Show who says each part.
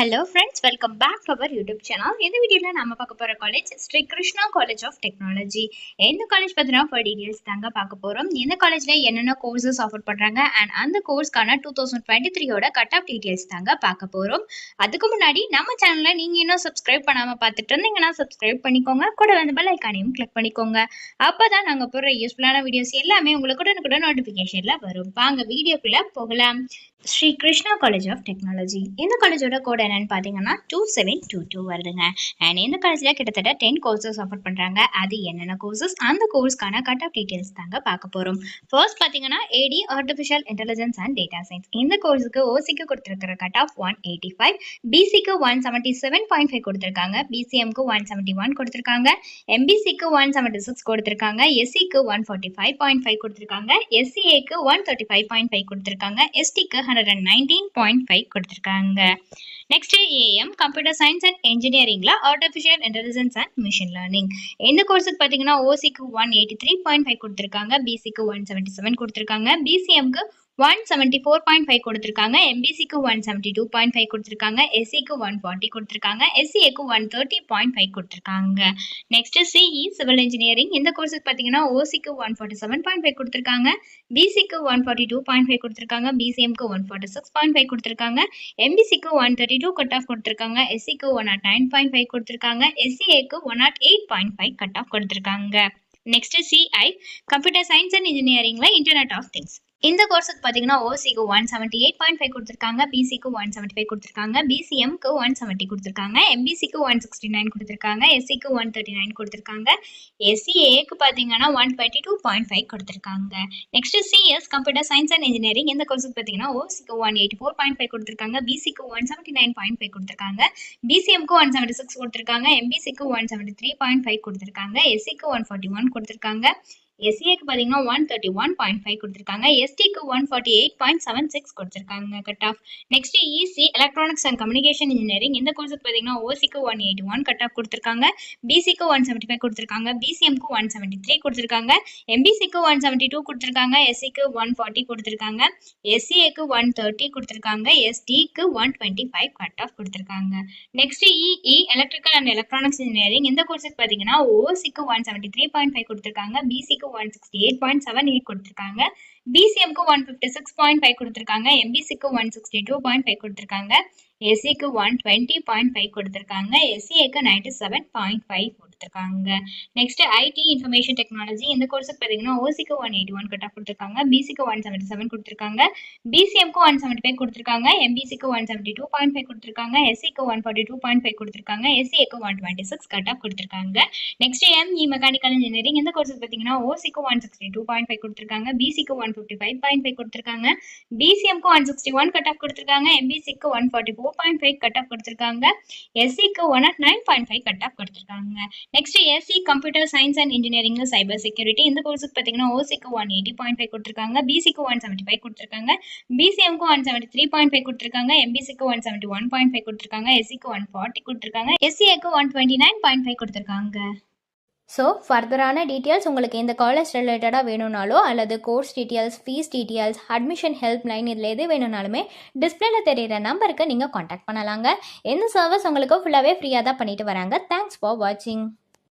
Speaker 1: Hello friends, welcome back to our YouTube channel. இந்த வீடியோல நாம பார்க்க போற college Sri Krishna college of technology. இந்த காலேஜ் பத்தின ஃபுல் டீடைல்ஸ் தாங்க பார்க்க போறோம். இந்த காலேஜ்ல என்னென்ன கோர்சஸ் ஆஃபர் பண்றாங்க and அந்த கோர்ஸ்க்கான 2023 ஓட கட் ஆஃப் டீடைல்ஸ் தாங்க பார்க்க போறோம். அதுக்கு முன்னாடி நம்ம சேனலை நீங்க இன்னும் சப்ஸ்கிரைப் பண்ணாம பார்த்துட்டு இருந்தீங்கன்னா சப்ஸ்கிரைப் பண்ணிக்கோங்க. கூட வந்து பெல் ஐகானையும் கிளிக் பண்ணிக்கோங்க. அப்பதான் நாங்க போடுற யூஸ்ஃபுல்லான வீடியோஸ் எல்லாமே உங்களுக்கு உடனுக்குடன் நோட்டிபிகேஷன்ல வரும். வாங்க வீடியோக்குள்ள போகலாம். Sri Krishna college of technology. இந்த காலேஜோட கோட் என்னன்னு பார்த்தீங்கன்னா 2722 வருதுங்க. அண்ட் இந்த காலேஜில் கிட்டத்தட்ட 10 கோர்சஸ் ஆஃபர் பண்ணுறாங்க. அது என்னென்ன கோர்சஸ், அந்த கோர்ஸ்க்கான கட் ஆஃப் டீட்டெயில்ஸ் தாங்க பார்க்க போகிறோம். ஃபர்ஸ்ட் பார்த்தீங்கன்னா AD artificial intelligence and data science. இந்த கோர்ஸுக்கு ஓசிக்கு கொடுத்துருக்கிற கட் ஆஃப் 185, பிசிக்கு 177.5 கொடுத்துருக்காங்க, பிசிஎம்க்கு 171 கொடுத்துருக்காங்க, எம்பிசிக்கு 176 கொடுத்துருக்காங்க, எஸ்சிக்கு 145.5 கொடுத்துருக்காங்க, எஸ்சிஏக்கு 135.5 கொடுத்துருக்காங்க, எஸ்டிக்கு 119.5 கொடுத்துருக்காங்க. Next AM computer science and இன்ஜினியரிங்ல artificial intelligence and machine learning. இந்த கோர்ஸுக்கு பார்த்தீங்கன்னா ஓசிக்கு 183.5 கொடுத்துருக்காங்க, பிசிக்கு 177 கொடுத்துருக்காங்க, பிசிஎம்க்கு 174.5 கொடுத்துருக்காங்க, எம்பிசிக்கு 172.5 கொடுத்துருக்காங்க, எஸ்சிக்கு 140 கொடுத்துருக்காங்க, எஸ்சிஏக்கு 130.5 கொடுத்துருக்காங்க. Next CE civil engineering. இந்த கோர்ஸுக்கு பார்த்தீங்கன்னா ஓசிக்கு 147.5 கொடுத்துருக்காங்க, பிசிக்கு 142.5 கொடுத்துருக்காங்க, பிசிஎம்க்கு 146.5 கொடுத்துருக்காங்க, எம்பிசிக்கு 132 கட் ஆஃப் கொடுத்துருக்காங்க, எஸ்சிக்கு 109.5 கொடுத்துருக்காங்க, எஸ்சிஏக்கு 108.5 கட் ஆஃப் கொடுத்துருக்காங்க. Next CI computer science and இன்ஜினியரிங்ல இன்டர்நெட் ஆஃப் திங்ஸ். இந்த கோர்ஸுக்கு பார்த்தீங்கன்னா ஓசிக்கு 178.5 கொடுத்துருக்காங்க, பிசிக்கு 175 கொடுத்துருக்காங்க, பிசிஎம்க்கு 170 கொடுத்துருக்காங்க, எம்பிசிக்கு 169 கொடுத்துருக்காங்க, எஸ்சிக்கு 139 கொடுத்துருக்காங்க, எஸ்சிஏக்கு பார்த்தீங்கன்னா 122.5 கொடுத்துருக்காங்க. Next CS computer science and engineering. இந்த கோர்ஸுக்கு பார்த்தீங்கன்னா ஓசிக்கு 184.5 கொடுத்துருக்காங்க, பிசிக்கு 179.5 கொடுத்துருக்காங்க, பிசிஎம்க்கு 176 கொடுத்துருக்காங்க, எம்பிசிக்கு 173.5 கொடுத்துருக்காங்க, எஸ்சிக்கு 141 கொடுத்துருக்காங்க, எஸ்சிஏக்கு பார்த்தீங்கன்னா 131.5 கொடுத்துருக்காங்க, எஸ்டிக்கு 148.76 கொடுத்துருக்காங்க cut off. Next EC electronics and communication engineering. இந்த கோர்ஸுக்கு பார்த்தீங்கன்னா ஓசிக்கு 181 கட் ஆஃப் கொடுத்துருக்காங்க, பிசிக்கு 175 கொடுத்துருக்காங்க, பிசிஎம்க்கு 173 கொடுத்துருக்காங்க, எம்பிசிக்கு 172 கொடுத்துருக்காங்க, எஸ்சிக்கு 140 கொடுத்துருக்காங்க, எஸ்சிஏக்கு 130 கொடுத்துருக்காங்க, எஸ்டிக்கு 125 கட் ஆஃப் கொடுத்துருக்காங்க. Next EE electrical and electronics engineering. இந்த கோர்ஸுக்கு பார்த்தீங்கன்னா ஓசிக்கு 173.5 கொடுத்துருக்காங்க, பிசிக்கு 168.78 கொடுத்துருக்காங்க, பிசிஎம்க்கு 156.5 கொடுத்துருக்காங்க, எம்பிசிக்கு 162.5 கொடுத்துருக்காங்க, எஸ்சிக்கு 120.5 கொடுத்துருக்காங்க, எஸ்சிஏக்கு 97.5 கொடுத்துருக்காங்க. Next ID information technology. இந்த கோர்ஸுக்கு பார்த்தீங்கன்னா ஓசிக்கு 181 கட் ஆஃப் கொடுத்துருக்காங்க, பிசிக்கு 177 கொடுத்துருக்காங்க, பிசிஎம்க்கு 175 கொடுத்துருக்காங்க, எம்பிசிக்கு 172.5 கொடுத்துருக்காங்க, எஸ்சிக்கு 142.5 கொடுத்துருக்காங்க, எஸ்சிஏக்கு 126 கட் ஆஃப் கொடுத்துருக்காங்க. Next ME mechanical engineering. இந்த கோர்ஸுக்கு பார்த்தீங்கன்னா ஓசிக்கு 162.5 கொடுத்துருக்காங்க, பிசிக்கு 155.5 கொடுத்துருக்காங்க, பிசிஎம்க்கு 161 கட் ஆஃப் கொடுத்துருக்காங்க, எம்பிசிக்கு 144.5 கட் ஆஃப் கொடுத்துருக்காங்க, எஸ்சிக்கு 109.5 கட் ஆஃப் கொடுத்துருக்காங்க. Next SC computer science and engineering cyber security. இந்த கோர்ஸுக்கு பார்த்தீங்கன்னா ஓசிக்கு 180.5 கொடுத்துருக்காங்க, பிசிக்கு 175 கொடுத்துருக்காங்க, பிசிஎம்க்கு 173.5 கொடுத்துருக்காங்க, எம்பிசிக்கு 171.5 கொடுத்துருக்காங்க, எஸ்சிக்கு 140 கொடுத்துருக்காங்க, எஸ்சிஏக்கு 129.5 கொடுத்துருக்காங்க.
Speaker 2: ஸோ ஃபர்தரான டீட்டெயில்ஸ் உங்களுக்கு இந்த காலேஜ் ரிலேட்டடாக வேணும்னாலோ அல்லது course details, fees details, admission help line இதில் எது வேணும்னாலுமே டிஸ்பிளேல தெரியிற நம்பருக்கு நீங்கள் காண்டாக்ட் பண்ணலாங்க. இந்த சர்வீஸ் உங்களுக்கு ஃபுல்லாகவே ஃப்ரீயாக தான் பண்ணிட்டு வராங்க. தேங்க்ஸ் ஃபார் வாட்சிங்.